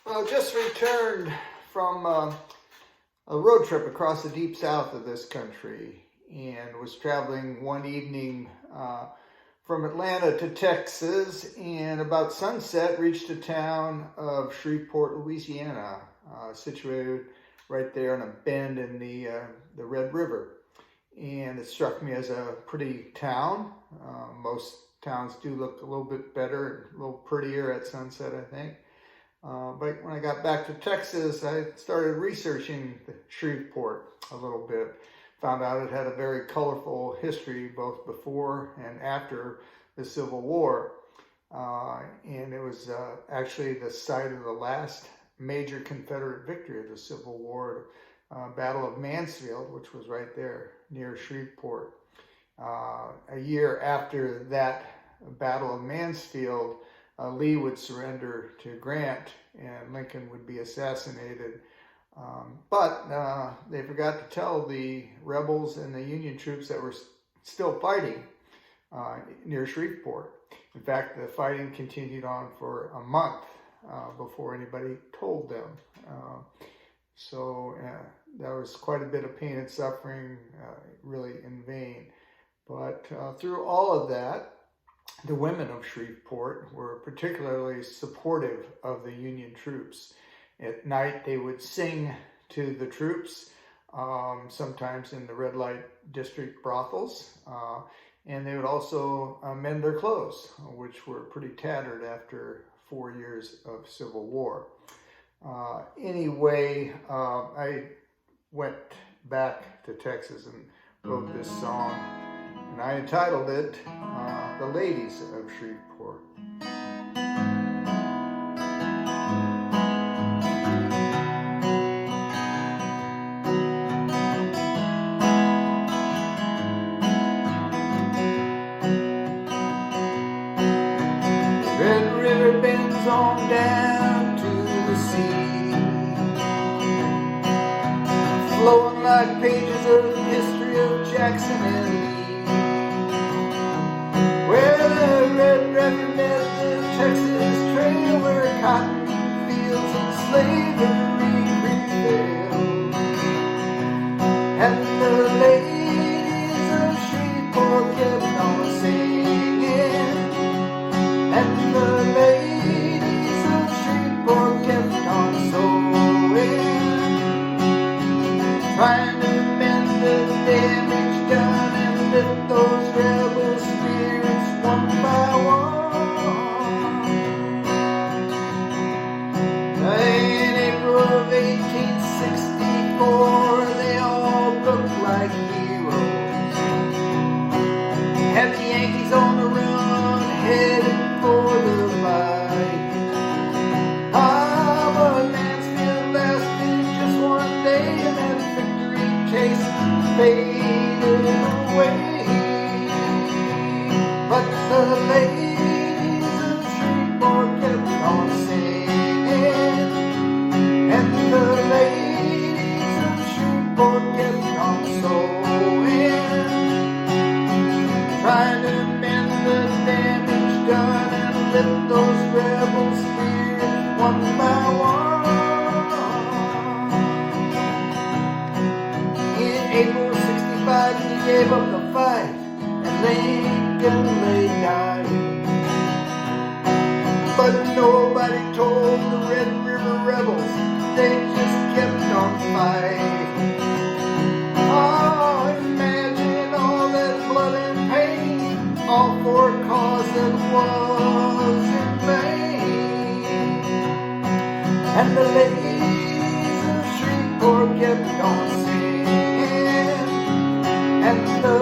Well, just returned from a road trip across the deep south of this country and was traveling one evening from Atlanta to Texas, and about sunset reached the town of Shreveport, Louisiana, situated right there on a bend in the Red River. And it struck me as a pretty town. Most towns do look a little bit better, a little prettier at sunset, I think. But when I got back to Texas, I started researching Shreveport a little bit. Found out it had a very colorful history both before and after the Civil War. And it was actually the site of the last major Confederate victory of the Civil War, Battle of Mansfield, which was right there near Shreveport. A year after that Battle of Mansfield, Lee would surrender to Grant and Lincoln would be assassinated. But they forgot to tell the rebels and the Union troops that were still fighting near Shreveport. In fact, the fighting continued on for a month before anybody told them. So that was quite a bit of pain and suffering, really in vain. But through all of that, the women of Shreveport were particularly supportive of the Union troops. At night, they would sing to the troops, sometimes in the red light district brothels, and they would also mend their clothes, which were pretty tattered after 4 years of Civil War. Anyway, I went back to Texas and wrote this song, and I entitled it The Ladies of Shreveport. Red River bends on down to the sea, flowing like pages of history of Jackson and Lee, where the Red River met the Texas Trail, where cotton fields and slavery prevailed, and the ladies of Shreveport kept on singing, and the ladies of Shreveport kept on sewing, trying to mend the damage done and lift those rebel spirits one by one. In April of 1864, they all looked like heroes, had the Yankees on the run, headed for the fight. But Mansfield lasted just one day, and that victory taste faded away. But the ladies of Shreveport kept on singing, and the ladies of Shreveport kept on sewing, trying to mend the damage done and lift those rebel spirits one by one. In April '65, he gave up the fight, and Lincoln lay dying. But nobody told the Red River rebels, they just kept on fighting. Oh, imagine all that blood and pain, all for a cause that was in vain. And the ladies of Shreveport kept on singing, and the